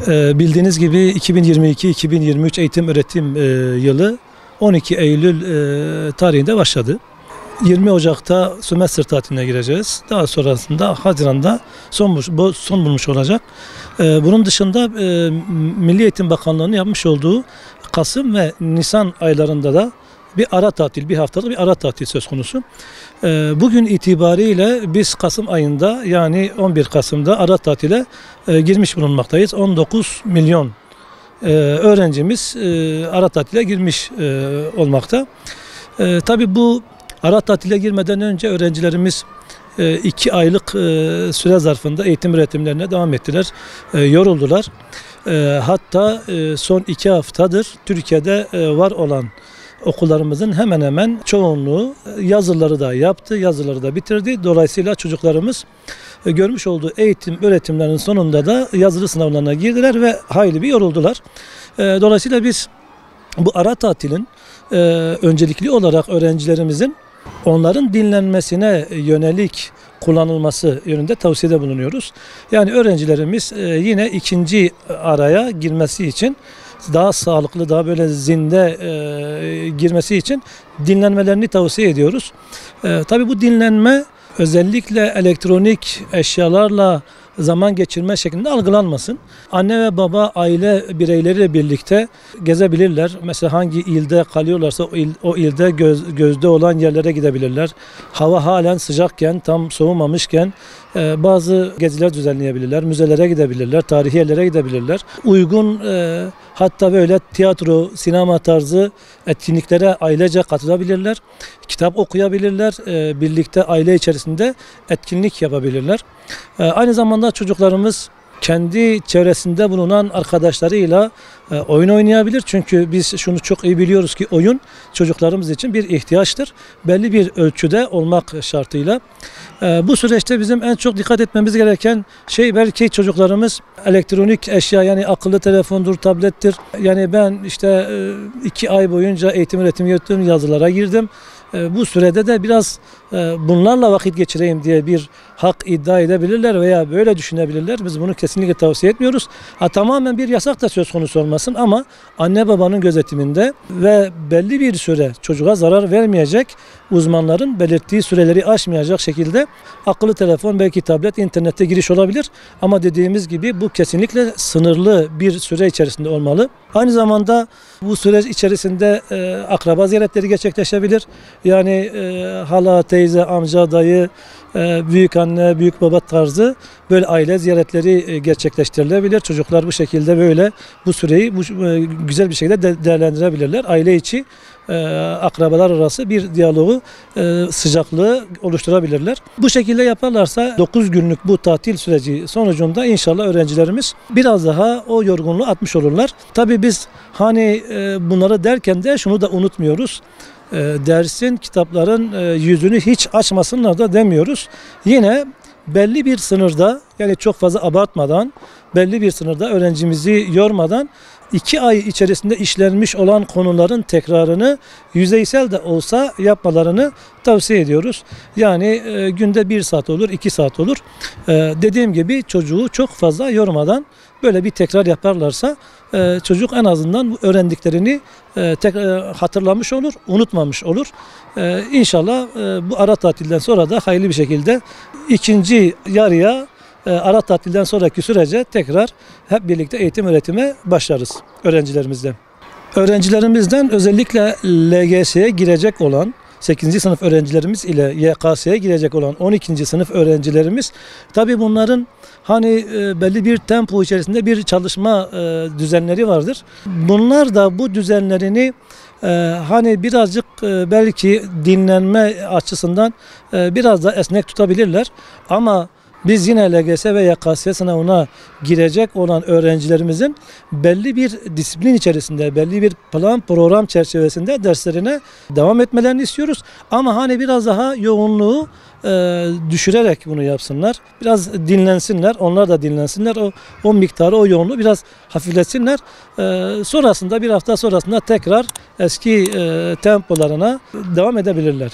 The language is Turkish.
Bildiğiniz gibi 2022-2023 eğitim öğretim yılı 12 Eylül tarihinde başladı. 20 Ocak'ta sömestr tatiline gireceğiz. Daha sonrasında Haziran'da son bulmuş olacak. Bunun dışında Milli Eğitim Bakanlığı'nın yapmış olduğu Kasım ve Nisan aylarında da bir ara tatil, bir haftalık bir ara tatil söz konusu. Bugün itibariyle biz Kasım ayında, yani 11 Kasım'da ara tatile girmiş bulunmaktayız. 19 milyon öğrencimiz ara tatile girmiş olmakta. Tabii bu ara tatile girmeden önce öğrencilerimiz 2 aylık süre zarfında eğitim öğretimlerine devam ettiler. Yoruldular. Hatta son 2 haftadır Türkiye'de var olan okullarımızın hemen hemen çoğunluğu yazıları da yaptı, yazıları da bitirdi. Dolayısıyla çocuklarımız görmüş olduğu eğitim öğretimlerinin sonunda da yazılı sınavlarına girdiler ve hayli bir yoruldular. Dolayısıyla biz bu ara tatilin öncelikli olarak öğrencilerimizin onların dinlenmesine yönelik kullanılması yönünde tavsiyede bulunuyoruz. Yani öğrencilerimiz yine ikinci araya girmesi için daha sağlıklı, daha böyle zinde girmesi için dinlenmelerini tavsiye ediyoruz. Tabii bu dinlenme özellikle elektronik eşyalarla zaman geçirme şeklinde algılanmasın. Anne ve baba aile bireyleriyle birlikte gezebilirler. Mesela hangi ilde kalıyorlarsa o ilde gözde olan yerlere gidebilirler. Hava halen sıcakken, tam soğumamışken bazı geziler düzenleyebilirler. Müzelere gidebilirler, tarihi yerlere gidebilirler. Uygun hatta böyle tiyatro, sinema tarzı etkinliklere ailece katılabilirler. Kitap okuyabilirler. Birlikte aile içerisinde etkinlik yapabilirler. Aynı zamanda çocuklarımız kendi çevresinde bulunan arkadaşlarıyla oyun oynayabilir. Çünkü biz şunu çok iyi biliyoruz ki oyun çocuklarımız için bir ihtiyaçtır. Belli bir ölçüde olmak şartıyla. Bu süreçte bizim en çok dikkat etmemiz gereken şey, belki çocuklarımız elektronik eşya, yani akıllı telefondur, tablettir. Yani ben işte 2 ay boyunca eğitim öğretim yürüttüm, yazılara girdim. Bu sürede de biraz bunlarla vakit geçireyim diye bir hak iddia edebilirler veya böyle düşünebilirler. Biz bunu kesinlikle tavsiye etmiyoruz. Tamamen bir yasak da söz konusu olmasın ama anne babanın gözetiminde ve belli bir süre çocuğa zarar vermeyecek, uzmanların belirttiği süreleri aşmayacak şekilde akıllı telefon, belki tablet, internete giriş olabilir. Ama dediğimiz gibi bu kesinlikle sınırlı bir süre içerisinde olmalı. Aynı zamanda bu süreç içerisinde akraba ziyaretleri gerçekleşebilir. Yani hala, teyze, amca, dayı, büyük anne, büyük baba tarzı böyle aile ziyaretleri gerçekleştirilebilir. Çocuklar bu şekilde böyle bu süreyi güzel bir şekilde değerlendirebilirler. Aile içi akrabalar arası bir diyaloğu, sıcaklığı oluşturabilirler. Bu şekilde yaparlarsa 9 günlük bu tatil süreci sonucunda inşallah öğrencilerimiz biraz daha o yorgunluğu atmış olurlar. Tabii biz hani bunları derken de şunu da unutmuyoruz. Dersin, kitapların yüzünü hiç açmasınlar da demiyoruz. Yine belli bir sınırda, yani çok fazla abartmadan, belli bir sınırda öğrencimizi yormadan 2 ay içerisinde işlenmiş olan konuların tekrarını yüzeysel de olsa yapmalarını tavsiye ediyoruz. Yani günde 1 saat olur, 2 saat olur. Dediğim gibi çocuğu çok fazla yormadan böyle bir tekrar yaparlarsa çocuk en azından öğrendiklerini hatırlamış olur, unutmamış olur. İnşallah bu ara tatilden sonra da hayırlı bir şekilde ikinci yarıya, ara tatilden sonraki sürece tekrar hep birlikte eğitim öğretime başlarız öğrencilerimizden. Öğrencilerimizden özellikle LGS'ye girecek olan 8. sınıf öğrencilerimiz ile YKS'ye girecek olan 12. sınıf öğrencilerimiz, tabii bunların hani belli bir tempo içerisinde bir çalışma düzenleri vardır. Bunlar da bu düzenlerini hani birazcık belki dinlenme açısından biraz da esnek tutabilirler. Ama Biz yine LGS ve YKS sınavına girecek olan öğrencilerimizin belli bir disiplin içerisinde, belli bir plan program çerçevesinde derslerine devam etmelerini istiyoruz. Ama hani biraz daha yoğunluğu düşürerek bunu yapsınlar. Biraz dinlensinler, onlar da dinlensinler. O miktarı, o yoğunluğu biraz hafifletsinler. Sonrasında bir hafta sonrasında tekrar eski tempolarına devam edebilirler.